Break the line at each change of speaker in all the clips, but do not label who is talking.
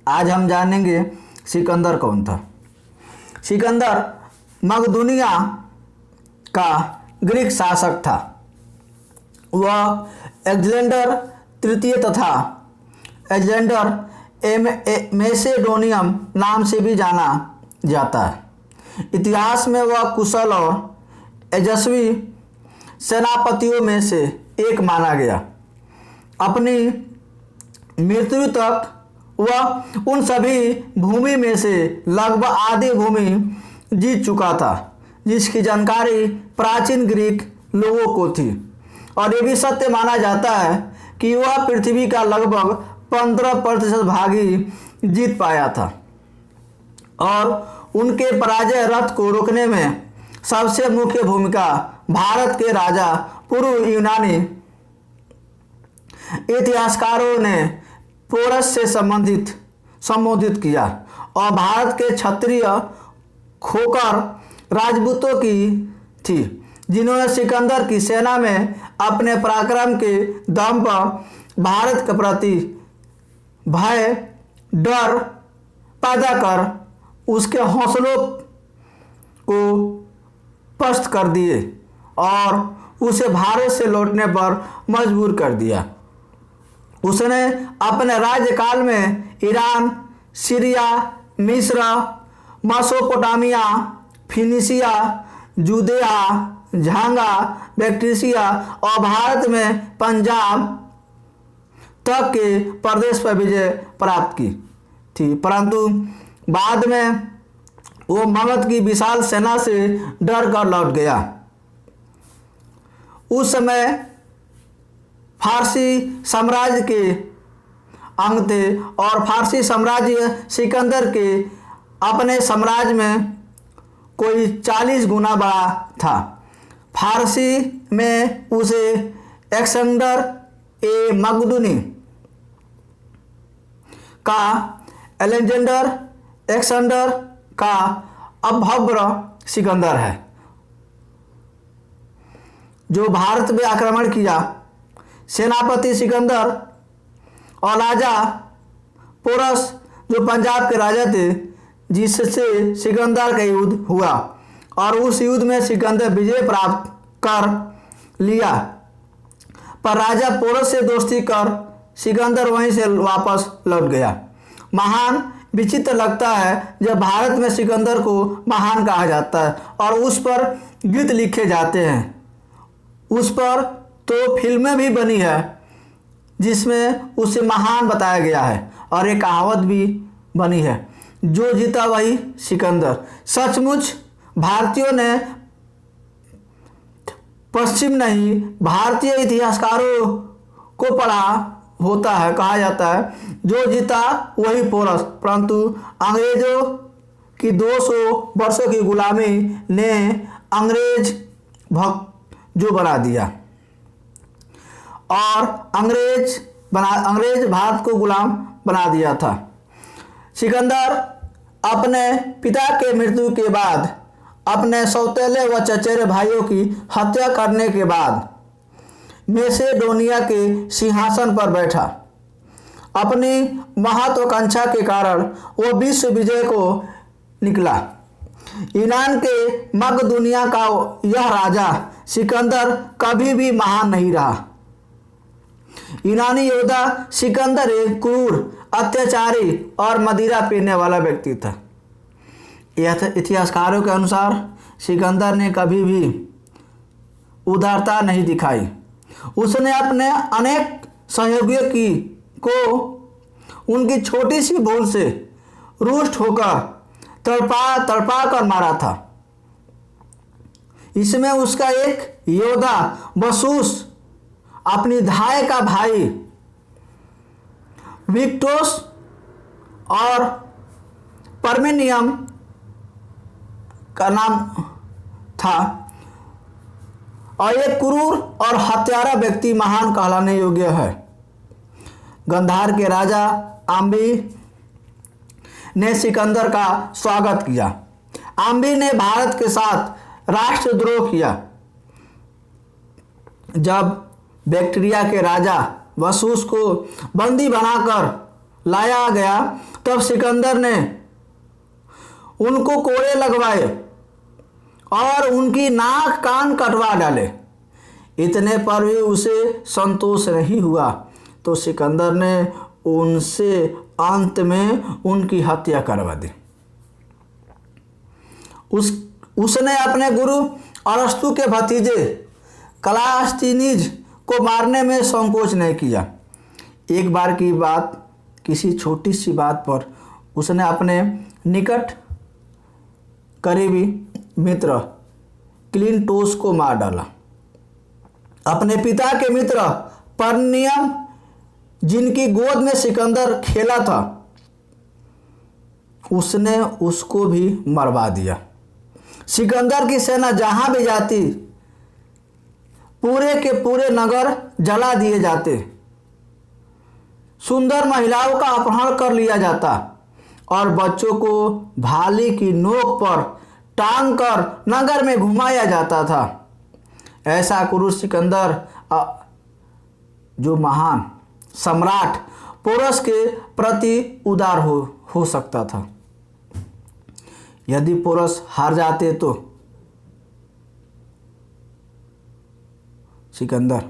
आज हम जानेंगे सिकंदर कौन था। सिकंदर मकदूनिया का ग्रीक शासक था। वह अलेक्जेंडर तृतीय तथा अलेक्जेंडर मैसेडोनियम नाम से भी जाना जाता है। इतिहास में वह कुशल और तेजस्वी सेनापतियों में से एक माना गया। अपनी मृत्यु तक वह उन सभी भूमि में से लगभग आधी भूमि जीत चुका था जिसकी जानकारी प्राचीन ग्रीक लोगों को थी, और ये भी सत्य माना जाता है कि वह पृथ्वी का लगभग 15% भागी जीत पाया था, और उनके पराजय रथ को रोकने में सबसे मुख्य भूमिका भारत के राजा पूर्व यूनानी इतिहासकारों ने पोरस से संबोधित किया, और भारत के क्षत्रिय खोकर राजपूतों की थी, जिन्होंने सिकंदर की सेना में अपने पराक्रम के दम पर भारत के प्रति भय डर पैदा कर उसके हौसलों को पस्त कर दिए और उसे भारत से लौटने पर मजबूर कर दिया। उसने अपने राज्यकाल में ईरान, सीरिया, मिस्र, मेसोपोटामिया, फिनिशिया, जूदेया, झांगा, बैक्ट्रिया और भारत में पंजाब तक के प्रदेश पर विजय प्राप्त की थी, परंतु बाद में वो मगध की विशाल सेना से डर कर लौट गया। उस समय फारसी साम्राज्य के अंग थे, और फारसी साम्राज्य सिकंदर के अपने साम्राज्य में कोई 40 गुना बड़ा था। फारसी में उसे अलेक्जेंडर मकदूनी अलेक्जेंडर का अभव्य सिकंदर है, जो भारत में आक्रमण किया। सेनापति सिकंदर और राजा पोरस जो पंजाब के राजा थे, जिससे सिकंदर का युद्ध हुआ, और उस युद्ध में सिकंदर विजय प्राप्त कर लिया, पर राजा पोरस से दोस्ती कर सिकंदर वहीं से वापस लौट गया। महान विचित्र लगता है जब भारत में सिकंदर को महान कहा जाता है और उस पर गीत लिखे जाते हैं, उस पर तो फिल्में भी बनी है जिसमें उसे महान बताया गया है, और एक कहावत भी बनी है, जो जीता वही सिकंदर। सचमुच भारतीयों ने पश्चिम नहीं भारतीय इतिहासकारों को पढ़ा होता है, कहा जाता है जो जीता वही पोरस, परंतु अंग्रेजों की 200 वर्षों की गुलामी ने अंग्रेज बना दिया, और अंग्रेज भारत को गुलाम बना दिया था। सिकंदर अपने पिता के मृत्यु के बाद अपने सौतेले व चचेरे भाइयों की हत्या करने के बाद मैसेडोनिया के सिंहासन पर बैठा। अपनी महत्वाकांक्षा के कारण वो विश्व विजय को निकला। यूनान के मकदूनिया का यह राजा सिकंदर कभी भी महान नहीं रहा। यूनानी योद्धा सिकंदर एक क्रूर, अत्याचारी और मदिरा पीने वाला व्यक्ति था। इतिहासकारों के अनुसार सिकंदर ने कभी भी उदारता नहीं दिखाई। उसने अपने अनेक सहयोगियों को उनकी छोटी सी भूल से रुष्ट होकर तड़पा कर मारा था। इसमें उसका एक योद्धा बसूस अपनी धाय का भाई विक्टोस और परमिनियम का नाम था, और एक क्रूर और हत्यारा व्यक्ति महान कहलाने योग्य है। गंधार के राजा आम्बी ने सिकंदर का स्वागत किया। आम्बी ने भारत के साथ राष्ट्रद्रोह किया। जब बैक्ट्रिया के राजा वसूस को बंदी बनाकर लाया गया तब सिकंदर ने उनको कोड़े लगवाए और उनकी नाक कान कटवा डाले। इतने पर भी उसे संतोष नहीं हुआ तो सिकंदर ने उनसे अंत में उनकी हत्या करवा दी। उसने अपने गुरु अरस्तु के भतीजे कलास्टिनीज को मारने में संकोच नहीं किया। एक बार की बात, किसी छोटी सी बात पर उसने अपने निकट करीबी मित्र क्लिंटोस को मार डाला। अपने पिता के मित्र परनियम, जिनकी गोद में सिकंदर खेला था, उसने उसको भी मरवा दिया। सिकंदर की सेना जहां भी जाती पूरे के पूरे नगर जला दिए जाते, सुंदर महिलाओं का अपहरण कर लिया जाता और बच्चों को भाले की नोक पर टांग कर नगर में घुमाया जाता था। ऐसा क्रूर सिकंदर, जो महान सम्राट पोरस के प्रति उदार हो सकता था। यदि पोरस हार जाते तो सिकंदर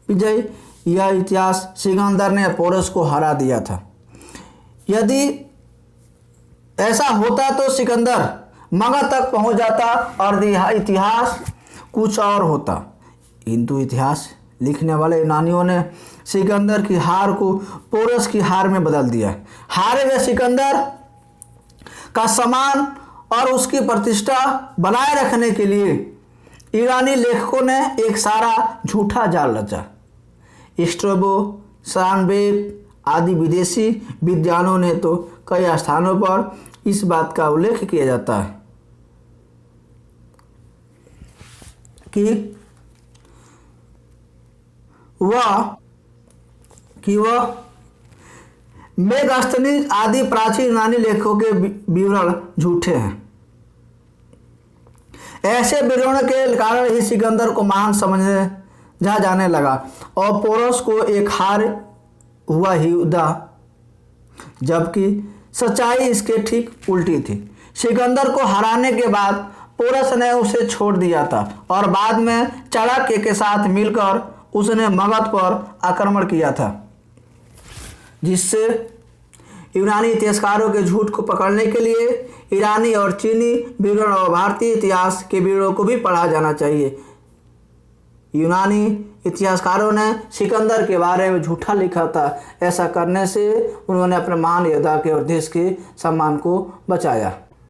विजय, यह इतिहास सिकंदर ने पोरस को हरा दिया था। यदि ऐसा होता तो सिकंदर मगध तक पहुंच जाता और इतिहास कुछ और होता। किंतु इतिहास लिखने वाले यूनानियों ने सिकंदर की हार को पोरस की हार में बदल दिया। हारे हुए सिकंदर का सम्मान और उसकी प्रतिष्ठा बनाए रखने के लिए ईरानी लेखकों ने एक सारा झूठा जाल रचा। स्ट्रैबो, सानबेक आदि विदेशी विद्वानों ने तो कई स्थानों पर इस बात का उल्लेख किया जाता है कि वह मेगास्थनीज आदि प्राचीन यूनानी लेखों के विवरण झूठे हैं। ऐसे विवरण के कारण ही सिकंदर को महान समझा जाने लगा और पोरस को एक हार हुआ युद्ध, जबकि सच्चाई इसके ठीक उल्टी थी। सिकंदर को हराने के बाद पोरस ने उसे छोड़ दिया था और बाद में चाणक्य के साथ मिलकर उसने मगध पर आक्रमण किया था, जिससे यूनानी इतिहासकारों के झूठ को पकड़ने के लिए ईरानी और चीनी विवरण और भारतीय इतिहास के विवरणों को भी पढ़ा जाना चाहिए। यूनानी इतिहासकारों ने सिकंदर के बारे में झूठा लिखा था। ऐसा करने से उन्होंने अपने महान योद्धा के और देश के सम्मान को बचाया।